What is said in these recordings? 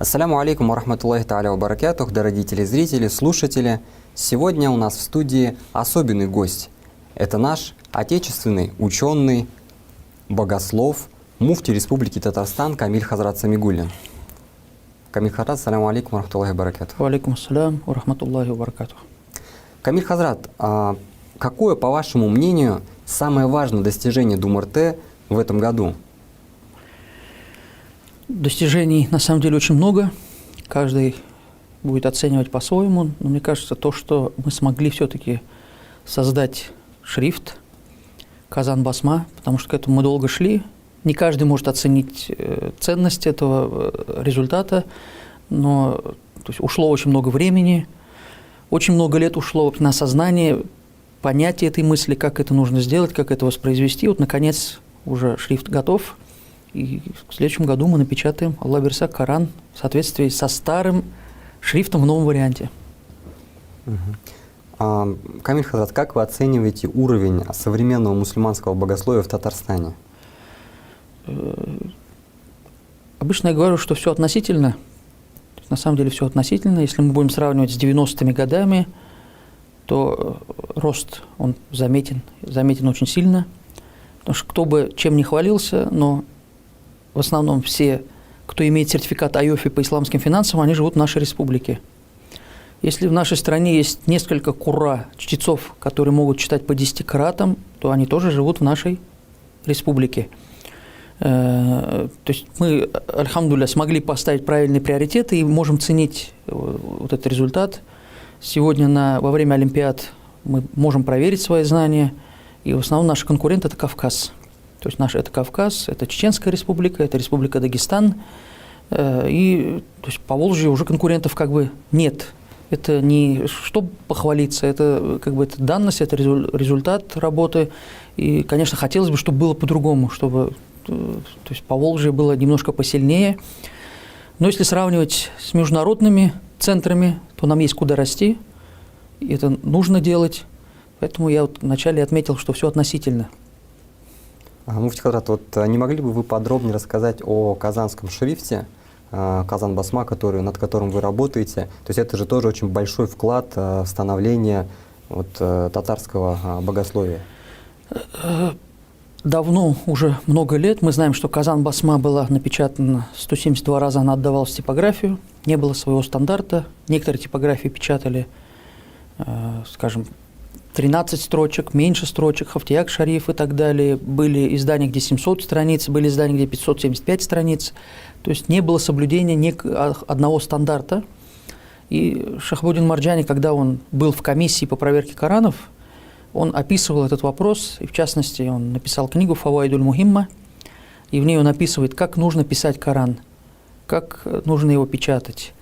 Ассаляму алейкум ва рахматуллахи тааля ва баракатух, дорогие телезрители, слушатели. Сегодня у нас в студии особенный гость. Это наш отечественный ученый, богослов, муфти Республики Татарстан Камиль Хазрат Самигуллин. Камиль Хазрат, ассаляму алейкум ва рахматуллахи ва баракатух. Ва алейкум ассалям ва рахматуллахи ва баракатух. Камиль Хазрат, какое, по вашему мнению, самое важное достижение ДУМ-РТ в этом году? Достижений на самом деле очень много. Каждый будет оценивать по-своему. Но мне кажется, то, что мы смогли все-таки создать шрифт Казан Басма, потому что к этому мы долго шли. Не каждый может оценить ценность этого результата, но то есть, ушло очень много времени, очень много лет ушло на осознание понятия этой мысли, как это нужно сделать, как это воспроизвести. Вот, наконец, уже шрифт готов. И в следующем году мы напечатаем Аллах Берсак Коран в соответствии со старым шрифтом в новом варианте. Камиль Хазрат, как вы оцениваете уровень современного мусульманского богословия в Татарстане? Обычно я говорю, что все относительно. На самом деле все относительно. Если мы будем сравнивать с 90-ми годами, то рост он заметен очень сильно. Потому что кто бы чем ни хвалился, но в основном все, кто имеет сертификат АЙОФИ по исламским финансам, они живут в нашей республике. Если в нашей стране есть несколько курра, чтецов, которые могут читать по 10 каратам, то они тоже живут в нашей республике. То есть мы, альхамдулилля, смогли поставить правильные приоритеты и можем ценить вот этот результат. Сегодня во время Олимпиад мы можем проверить свои знания, и в основном наши конкуренты – это Кавказ. То есть это Кавказ, это Чеченская республика, это Республика Дагестан. И то есть по Волжье уже конкурентов как бы нет. Это не чтобы похвалиться, это как бы это данность, это результат работы. И, конечно, хотелось бы, чтобы было по-другому, чтобы то есть по Волжье было немножко посильнее. Но если сравнивать с международными центрами, то нам есть куда расти. И это нужно делать. Поэтому я вот вначале отметил, что все относительно. Муфти Хазрат, вот не могли бы вы подробнее рассказать о казанском шрифте, Казан Басма, над которым вы работаете? То есть это же тоже очень большой вклад в становление татарского богословия. Давно, уже много лет, мы знаем, что Казан Басма была напечатана 172 раза, она отдавалась в типографию, не было своего стандарта. Некоторые типографии печатали, скажем, 13 строчек, меньше строчек, Хафтияк Шариф и так далее. Были издания, где 700 страниц, были издания, где 575 страниц. То есть не было соблюдения одного стандарта. И Шахбудин Марджани, когда он был в комиссии по проверке Коранов, он описывал этот вопрос, и в частности он написал книгу «Фаваидуль Мухимма», и в ней он описывает, как нужно писать Коран, как нужно его печатать.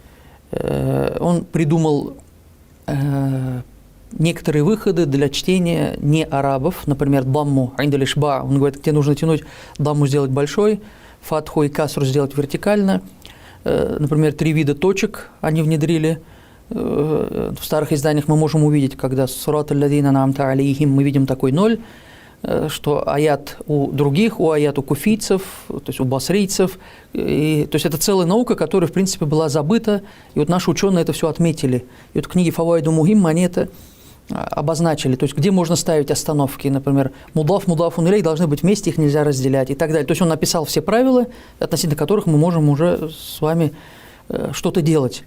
Он придумал некоторые выходы для чтения не арабов, например, дамму, айндалишба, он говорит, тебе нужно тянуть, дамму сделать большой, фатху и касру сделать вертикально. Например, 3 вида точек они внедрили. В старых изданиях мы можем увидеть, когда сурат аль-ладина намта алейхим, мы видим такой 0, что аят у других, аят у куфийцев, то есть у басрийцев. То есть это целая наука, которая, в принципе, была забыта, и вот наши ученые это все отметили. И вот в книге «Фаваиду Мухимма» они это обозначили, то есть где можно ставить остановки, например, мудаф, мудафун илейх должны быть вместе, их нельзя разделять и так далее. То есть он написал все правила, относительно которых мы можем уже с вами что-то делать.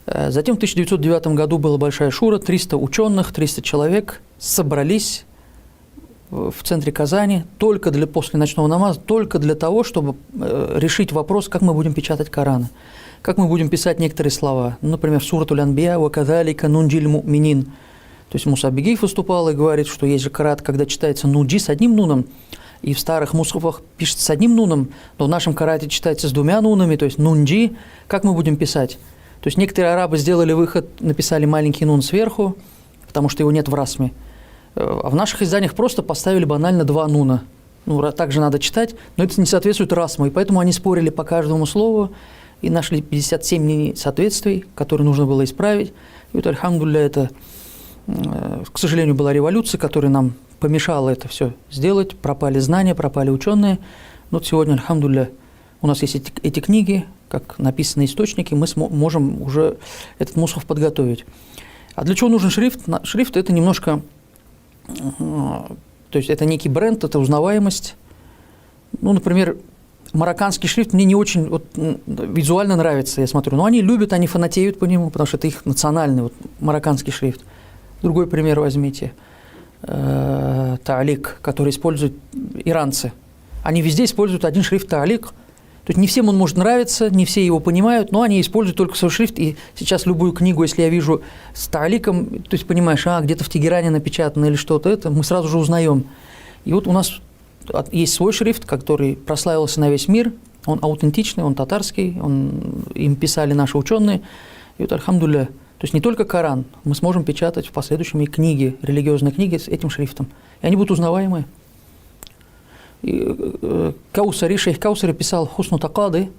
Затем в 1909 году была большая шура, 300 ученых, 300 человек собрались в центре Казани после ночного намаза, только для того, чтобы решить вопрос, как мы будем печатать Коран, как мы будем писать некоторые слова. Например, суратуль Анбия «Ва кадалика нунджиль му'минин». То есть Муса Бегиев выступал и говорит, что есть же карат, когда читается нуджи с одним нуном, и в старых мусхафах пишется с одним нуном, но в нашем карате читается с 2 нунами, то есть нунджи. Как мы будем писать? То есть некоторые арабы сделали выход, написали маленький нун сверху, потому что его нет в расме. А в наших изданиях просто поставили банально 2 нуна. Также надо читать, но это не соответствует расму, и поэтому они спорили по каждому слову и нашли 57 несоответствий, которые нужно было исправить. И вот, альхамдулилля, это, к сожалению, была революция, которая нам помешала это все сделать. Пропали знания, пропали ученые. Но вот сегодня, альхамдулилля, у нас есть эти книги, как написаны источники, мы можем уже этот мусхаф подготовить. А для чего нужен шрифт? Шрифт – это немножко, то есть это некий бренд, это узнаваемость. Ну, например, марокканский шрифт мне не очень вот, визуально нравится, я смотрю. Но они любят, они фанатеют по нему, потому что это их национальный вот, марокканский шрифт. Другой пример возьмите. Таалик, который используют иранцы. Они везде используют один шрифт таалик. То есть не всем он может нравиться, не все его понимают, но они используют только свой шрифт. И сейчас любую книгу, если я вижу с тааликом, то есть понимаешь, где-то в Тегеране напечатано или что-то, это мы сразу же узнаем. И вот у нас есть свой шрифт, который прославился на весь мир. Он аутентичный, он татарский, им писали наши ученые. И вот, альхамдулилля, то есть не только Коран, мы сможем печатать в последующем и книги, религиозные книги с этим шрифтом. И они будут узнаваемые. Каусари, шейх Каусари писал «Хусну Такады»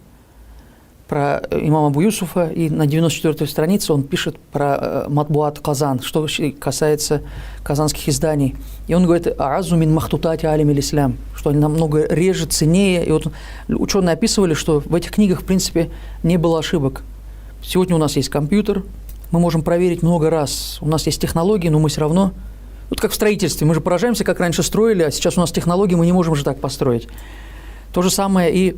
про имама Абу Юсуфа, и на 94-й странице он пишет про Матбуат Казан, что касается казанских изданий. И он говорит «Аазу мин махтутати алим ислам», что они намного реже, ценнее. И вот ученые описывали, что в этих книгах, в принципе, не было ошибок. Сегодня у нас есть компьютер, мы можем проверить много раз. У нас есть технологии, но мы все равно... Вот как в строительстве. Мы же поражаемся, как раньше строили, а сейчас у нас технологии, мы не можем же так построить. То же самое и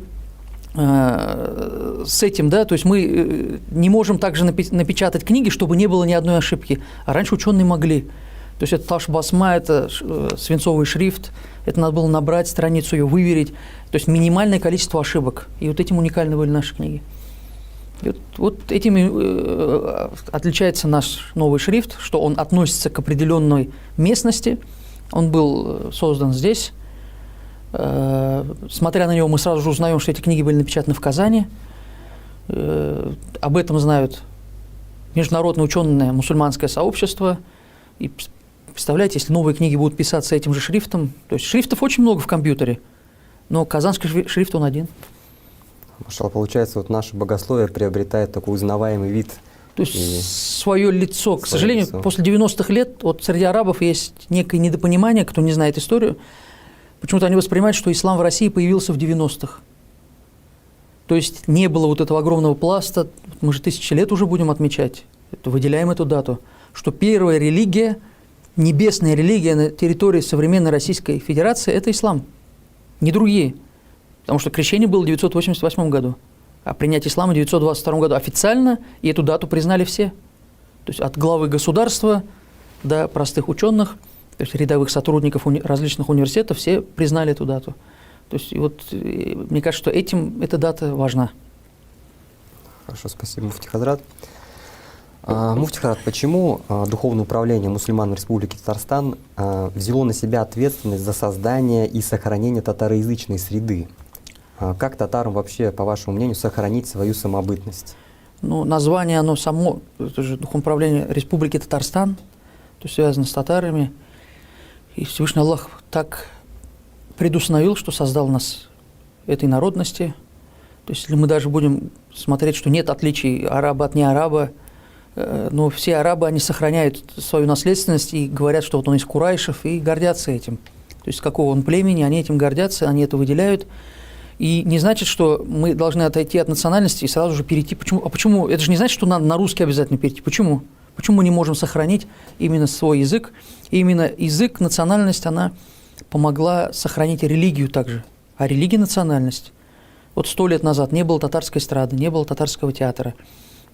с этим, да, то есть мы не можем также напечатать книги, чтобы не было ни одной ошибки. А раньше ученые могли. То есть это таш-басма, это свинцовый шрифт, это надо было набрать страницу, ее выверить. То есть минимальное количество ошибок. И вот этим уникальны были наши книги. И вот этим отличается наш новый шрифт, что он относится к определенной местности. Он был создан здесь. Смотря на него, мы сразу же узнаем, что эти книги были напечатаны в Казани. Об этом знают международное ученое мусульманское сообщество. И представляете, если новые книги будут писаться этим же шрифтом, то есть шрифтов очень много в компьютере, но казанский шрифт он один. Машаллах, получается, вот наше богословие приобретает такой узнаваемый вид. То есть свое лицо. К сожалению, после 90-х лет вот среди арабов есть некое недопонимание, кто не знает историю. Почему-то они воспринимают, что ислам в России появился в 90-х. То есть не было вот этого огромного пласта, мы же 1000 лет уже будем отмечать, выделяем эту дату, что первая религия, небесная религия на территории современной Российской Федерации – это ислам, не другие. Потому что крещение было в 988 году, а принятие ислама в 922 году официально, и эту дату признали все. То есть от главы государства до простых ученых, то есть рядовых сотрудников различных университетов, все признали эту дату. То есть и вот мне кажется, что этим эта дата важна. Хорошо, спасибо, муфти Хазрат. Муфти Хазрат, почему Духовное управление мусульман Республики Татарстан взяло на себя ответственность за создание и сохранение татароязычной среды? Как татарам вообще, по вашему мнению, сохранить свою самобытность? Ну, название, оно само, это же Духовное управление Республики Татарстан, то есть связано с татарами. И Всевышний Аллах так предустановил, что создал нас этой народности. То есть если мы даже будем смотреть, что нет отличий араба от неараба, но все арабы, они сохраняют свою наследственность и говорят, что вот он из курайшев, и гордятся этим. То есть с какого он племени, они этим гордятся, они это выделяют. И не значит, что мы должны отойти от национальности и сразу же перейти. Почему? А почему? Это же не значит, что надо на русский обязательно перейти. Почему? Почему мы не можем сохранить именно свой язык? И именно язык, национальность, она помогла сохранить религию также. А религия – национальность. Вот 100 лет назад не было татарской эстрады, не было татарского театра,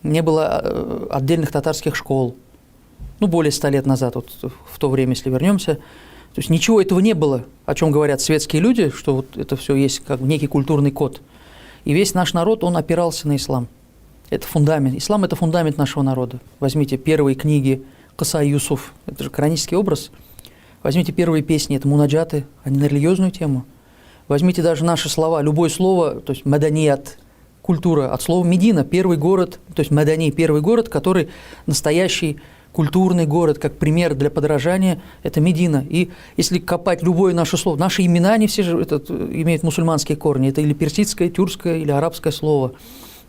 не было отдельных татарских школ. Ну, более 100 лет назад, вот в то время, если вернемся. То есть ничего этого не было, о чем говорят светские люди, что вот это все есть как некий культурный код. И весь наш народ, он опирался на ислам. Это фундамент. Ислам – это фундамент нашего народа. Возьмите первые книги Кыса Юсуф, это же коранический образ. Возьмите первые песни, это мунаджаты, они на религиозную тему. Возьмите даже наши слова, любое слово, то есть маданият, культура, от слова Медина, первый город, то есть Мадани, первый город, который настоящий культурный город, как пример для подражания, это Медина. И если копать любое наше слово, наши имена, они все же имеют мусульманские корни, это или персидское, тюркское, или арабское слово,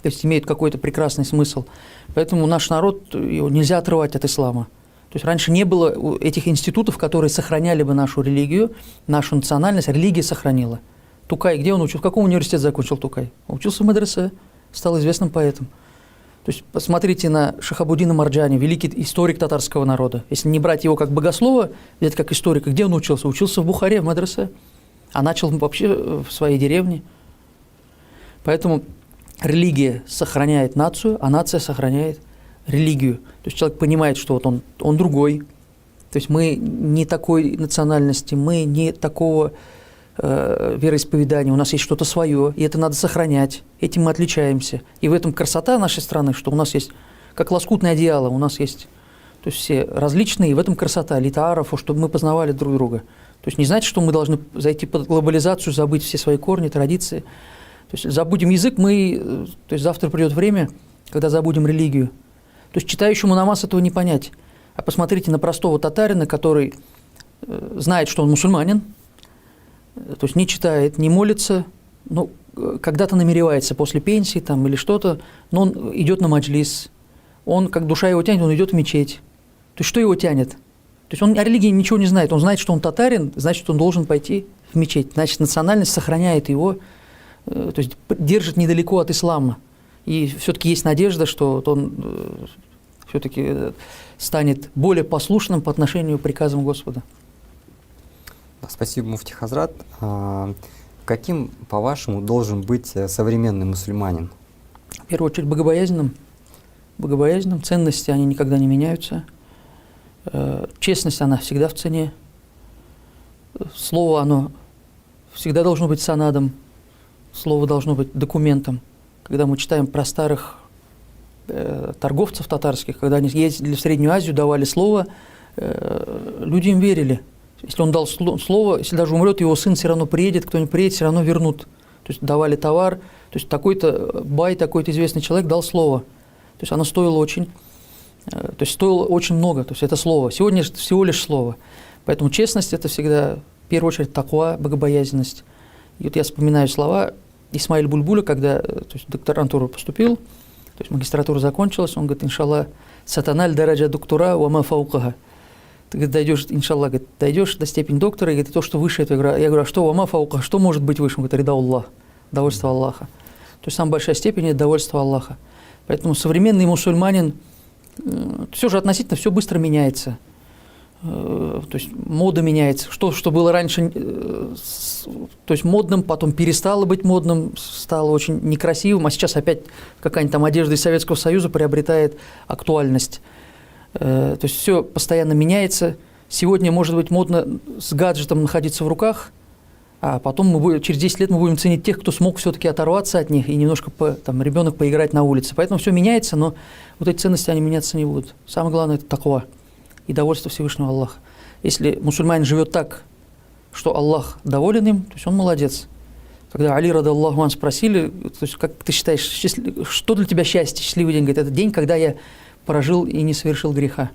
то есть имеют какой-то прекрасный смысл. Поэтому наш народ, его нельзя отрывать от ислама. То есть раньше не было этих институтов, которые сохраняли бы нашу религию, нашу национальность, религия сохранила. Тукай, где он учился? В каком университете закончил Тукай? Он учился в медресе. стал известным поэтом. То есть посмотрите на Шахабуддина Марджани, великий историк татарского народа. Если не брать его как богослова, взять как историка, где он учился? Учился в Бухаре, в медресе, а начал вообще в своей деревне. Поэтому религия сохраняет нацию, а нация сохраняет религию. То есть человек понимает, что вот он другой. То есть мы не такой национальности, мы не такого вероисповедания, у нас есть что-то свое, и это надо сохранять, этим мы отличаемся. И в этом красота нашей страны, что у нас есть, как лоскутное одеяло, у нас есть, то есть все различные, и в этом красота литааров, чтобы мы познавали друг друга. То есть не значит, что мы должны зайти под глобализацию, забыть все свои корни, традиции. То есть забудем язык, то есть завтра придет время, когда забудем религию. То есть читающему намаз этого не понять. А посмотрите на простого татарина, который знает, что он мусульманин, то есть не читает, не молится, но когда-то намеревается после пенсии там, или что-то, но он идет на маджлис, он, как душа его тянет, он идет в мечеть. То есть что его тянет? То есть он о религии ничего не знает, он знает, что он татарин, значит, он должен пойти в мечеть. Значит, национальность сохраняет его, то есть держит недалеко от ислама. И все-таки есть надежда, что он все-таки станет более послушным по отношению к приказам Господа. Спасибо, муфти Хазрат. Каким, по-вашему, должен быть современный мусульманин? В первую очередь богобоязненным. Ценности, они никогда не меняются. Честность, она всегда в цене. Слово, оно всегда должно быть санадом. Слово должно быть документом. Когда мы читаем про старых торговцев татарских, когда они ездили в Среднюю Азию, давали слово, люди им верили. Если он дал слово, если даже умрет, его сын все равно приедет, кто-нибудь приедет, все равно вернут. То есть давали товар, то есть такой-то бай, такой-то известный человек дал слово. То есть оно стоило очень много, то есть это слово. Сегодня всего лишь слово. Поэтому честность – это всегда, в первую очередь, таква, богобоязненность. И вот я вспоминаю слова Исмаиля Бульбуля, когда докторантуру поступил, то есть магистратура закончилась, он говорит: иншаллах, сатаналь дараджа доктора уама фаукаха. Ты, говорит, дойдешь, иншаллах, говорит, дойдешь до степени доктора, и говорит, то, что выше этого. Я говорю: а что уама фаукаха, что может быть выше? Он говорит: рида Аллах, довольство Аллаха. То есть самая большая степень – это довольство Аллаха. Поэтому современный мусульманин, все же относительно все быстро меняется. То есть мода меняется. Что было раньше то есть модным, потом перестало быть модным, стало очень некрасивым, а сейчас опять какая-нибудь там одежда из Советского Союза приобретает актуальность. То есть все постоянно меняется. Сегодня может быть модно с гаджетом находиться в руках, а потом через 10 лет мы будем ценить тех, кто смог все-таки оторваться от них и немножко ребенок поиграть на улице. Поэтому все меняется, но вот эти ценности, они меняться не будут. Самое главное – это таква и довольство Всевышнего Аллаха. Если мусульманин живет так, что Аллах доволен им, то есть он молодец. Когда Али радаллаху ан спросили, то есть как ты считаешь, что для тебя счастье, счастливый день? Говорит: это день, когда я прожил и не совершил греха.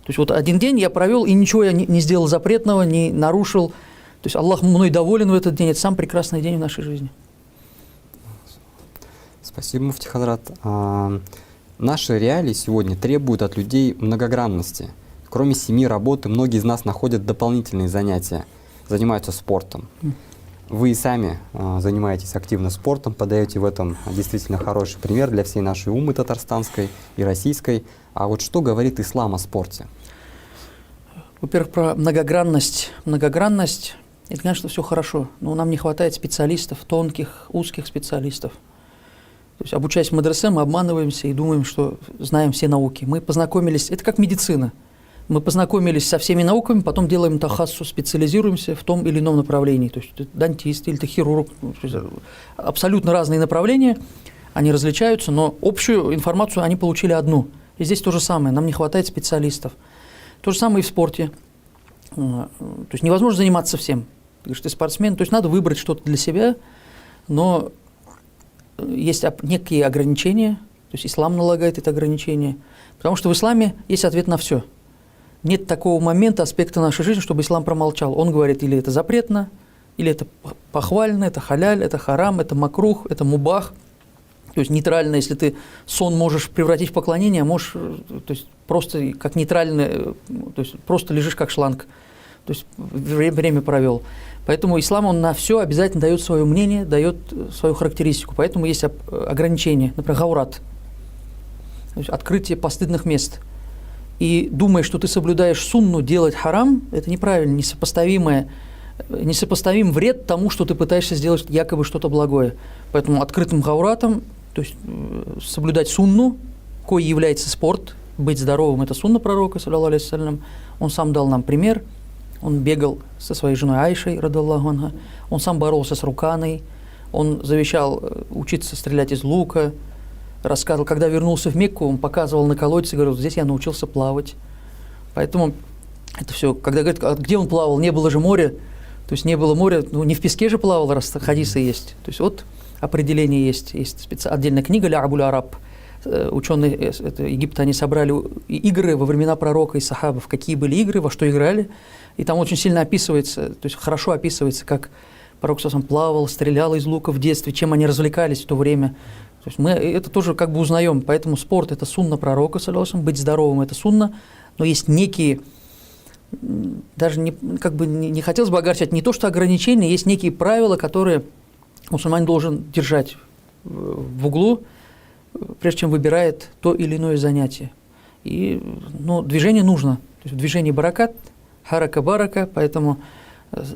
То есть вот один день я провел, и ничего я не сделал запретного, не нарушил. То есть Аллах мной доволен в этот день. Это самый прекрасный день в нашей жизни. Спасибо, муфти Хазрат. Наши реалии сегодня требуют от людей многогранности. Кроме семьи, работы, многие из нас находят дополнительные занятия, занимаются спортом. Вы и сами занимаетесь активно спортом, подаете в этом действительно хороший пример для всей нашей уммы татарстанской и российской. А вот что говорит ислам о спорте? Во-первых, про многогранность. Многогранность – это, конечно, все хорошо, но нам не хватает специалистов, тонких, узких специалистов. То есть, обучаясь в медресе, мы обманываемся и думаем, что знаем все науки. Мы познакомились, это как медицина. Мы познакомились со всеми науками, потом делаем тахассус, специализируемся в том или ином направлении. То есть ты дантист или ты хирург. Абсолютно разные направления, они различаются, но общую информацию они получили одну. И здесь то же самое, нам не хватает специалистов. То же самое и в спорте. То есть невозможно заниматься всем. Ты говоришь, ты спортсмен, то есть надо выбрать что-то для себя, но есть некие ограничения, то есть ислам налагает это ограничение, потому что в исламе есть ответ на все. Нет такого момента, аспекта нашей жизни, чтобы ислам промолчал. Он говорит, или это запретно, или это похвально, это халяль, это харам, это макрух, это мубах. То есть нейтрально, если ты сон можешь превратить в поклонение, можешь, то есть просто как нейтрально, то есть просто лежишь как шланг. то есть время провел. Поэтому ислам, он на все обязательно дает свое мнение, дает свою характеристику. Поэтому есть ограничения, например, гаурат, то есть открытие постыдных мест. И думаешь, что ты соблюдаешь сунну, делать харам, это неправильно, несопоставим вред тому, что ты пытаешься сделать якобы что-то благое. Поэтому открытым гауратом, то есть соблюдать сунну, кой является спорт, быть здоровым, это сунна пророка, саллаллаху алейхи вассалям. Он сам дал нам пример. Он бегал со своей женой Айшей, радаллаху анха. Он сам боролся с Руканой. Он завещал учиться стрелять из лука. Рассказывал, когда вернулся в Мекку, он показывал на колодце и говорил, здесь я научился плавать. Поэтому это все, когда говорят, а где он плавал, не было же моря. То есть не было моря, ну не в песке же плавал, раз хадисы есть. То есть вот определение есть отдельная книга «Ля Абуль Араб». Ученые Египта, они собрали игры во времена пророка и сахабов, какие были игры, во что играли. И там очень сильно описывается, то есть хорошо описывается, как пророк сам плавал, стрелял из лука в детстве, чем они развлекались в то время. То есть мы это тоже как бы узнаем. Поэтому спорт – это сунна пророка, саллаллаху, быть здоровым – это сунна. Но есть некие, даже не хотелось бы огорчать, не то что ограничения, есть некие правила, которые мусульманин должен держать в углу, прежде чем выбирает то или иное занятие. И движение нужно. То есть в движении баракат, харака-барака, поэтому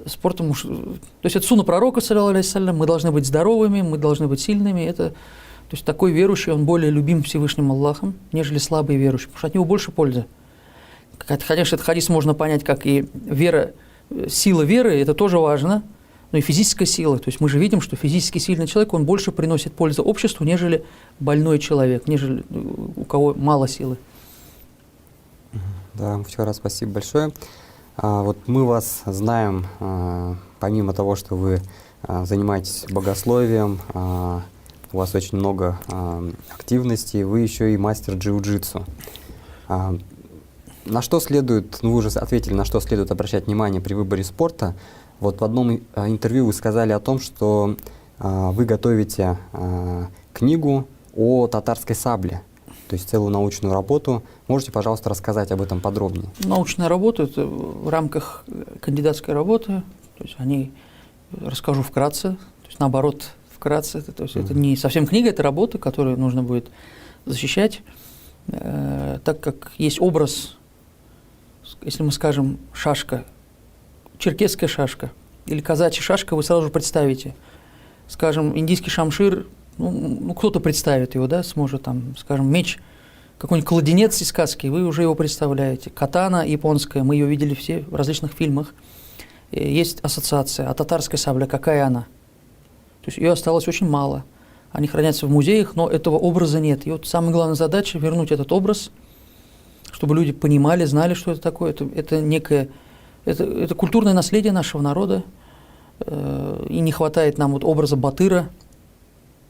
спортом... То есть это сунна пророка, саллаллаху алейхи вассалям, мы должны быть здоровыми, мы должны быть сильными. То есть такой верующий, он более любим Всевышним Аллахом, нежели слабый верующий, потому что от него больше пользы. Конечно, этот хадис можно понять, как и вера, сила веры, это тоже важно, но и физическая сила. То есть мы же видим, что физически сильный человек, он больше приносит пользу обществу, нежели больной человек, нежели у кого мало силы. Да, еще раз спасибо большое. Вот мы вас знаем, помимо того, что вы занимаетесь богословием, у вас очень много активностей, вы еще и мастер джиу-джитсу. На что следует, вы уже ответили, на что следует обращать внимание при выборе спорта. Вот в одном интервью вы сказали о том, что вы готовите книгу о татарской сабле, то есть целую научную работу. Можете, пожалуйста, рассказать об этом подробнее? Научная работа – это в рамках кандидатской работы, то есть расскажу вкратце, то есть наоборот, вкратце. То есть это не совсем книга, это работа, которую нужно будет защищать, так как есть образ, если мы скажем шашка, черкесская шашка или казачья шашка, вы сразу же представите. Скажем, индийский шамшир, кто-то представит его, да, сможет там, скажем, меч, какой-нибудь кладенец из сказки, вы уже его представляете. Катана японская, мы ее видели все в различных фильмах. Есть ассоциация. А татарская сабля, какая она? То есть ее осталось очень мало. Они хранятся в музеях, но этого образа нет. И вот самая главная задача – вернуть этот образ, чтобы люди понимали, знали, что это такое. Это некое, это культурное наследие нашего народа. И не хватает нам вот образа батыра.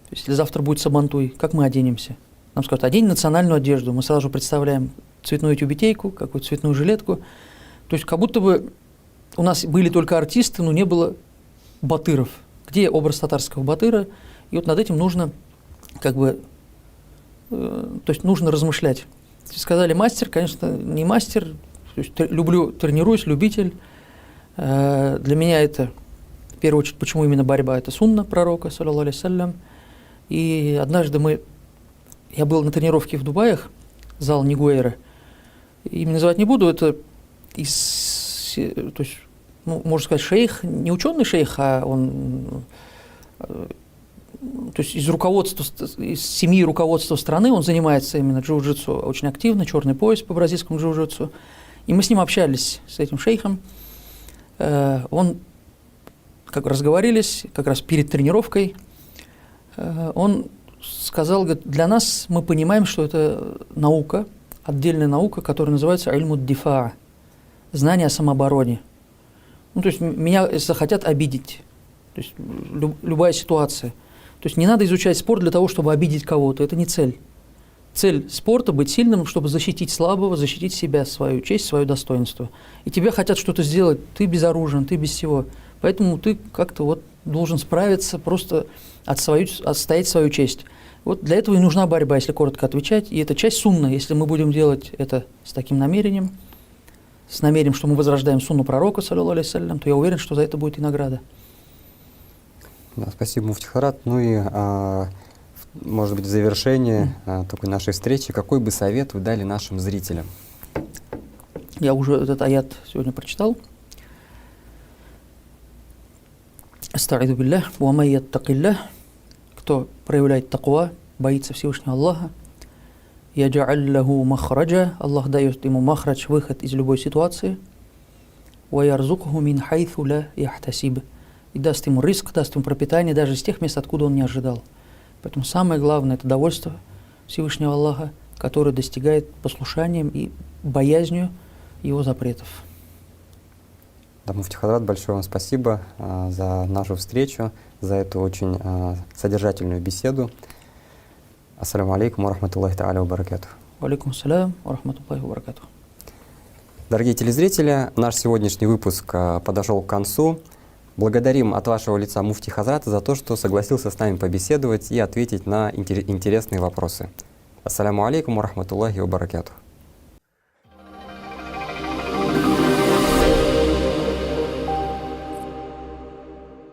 То есть, если завтра будет сабантуй, как мы оденемся? Нам скажут, одень национальную одежду. Мы сразу же представляем цветную тюбетейку, какую-то цветную жилетку. То есть, как будто бы у нас были только артисты, но не было батыров. Где образ татарского батыра? И вот над этим нужно, нужно размышлять. Сказали мастер, конечно, не мастер. То есть, тренируюсь, любитель. Для меня это, в первую очередь, почему именно борьба? Это сунна пророка, саллаллаху алейхи вассалям. И однажды я был на тренировке в Дубаях, зал Нигуэйра. Имя называть не буду, это можно сказать, шейх, не ученый шейх, а он, то есть из семьи руководства страны, он занимается именно джиу-джитсу очень активно, черный пояс по бразильскому джиу-джитсу. И мы с ним общались, с этим шейхом. Он, разговорились, как раз перед тренировкой, он сказал, говорит, для нас мы понимаем, что это наука, отдельная наука, которая называется ильмуд дифа, знание о самообороне. То есть меня захотят обидеть, то есть любая ситуация. То есть не надо изучать спорт для того, чтобы обидеть кого-то, это не цель. Цель спорта – быть сильным, чтобы защитить слабого, защитить себя, свою честь, свое достоинство. И тебя хотят что-то сделать, ты безоружен, ты без всего. Поэтому ты как-то должен справиться, просто отстоять свою честь. Вот для этого и нужна борьба, если коротко отвечать. И это часть сунна. Если мы будем делать это с таким намерением, с намерением, что мы возрождаем сунну пророка, саллаллаху алейхи вассалям, то я уверен, что за это будет и награда. Да, спасибо, муфти Хадрат. Ну и, может быть, в завершение такой нашей встречи, какой бы совет вы дали нашим зрителям? Я уже этот аят сегодня прочитал. Аста'иду биллях, ва ман яттакиллях, кто проявляет таква, боится Всевышнего Аллаха, яджа'аль лаху махраджа, Аллах дает ему махрадж, выход из любой ситуации, ва ярзукху мин хайθу ла яхтасиб, и даст ему риск, даст ему пропитание даже из тех мест, откуда он не ожидал. Поэтому самое главное – это довольство Всевышнего Аллаха, который достигает послушанием и боязнью его запретов. Да, муфти Хадрат, большое вам спасибо за нашу встречу, за эту очень содержательную беседу. Ассаляму алейкум ва рахматуллахи та'аля ва баракатух. Ва алейкум ассалям ва рахматуллахи ва баракатух. Дорогие телезрители, наш сегодняшний выпуск подошел к концу. Благодарим от вашего лица муфти Хазрата за то, что согласился с нами побеседовать и ответить на интересные вопросы. Ассаляму алейкум ва рахматуллахи ва баракатух.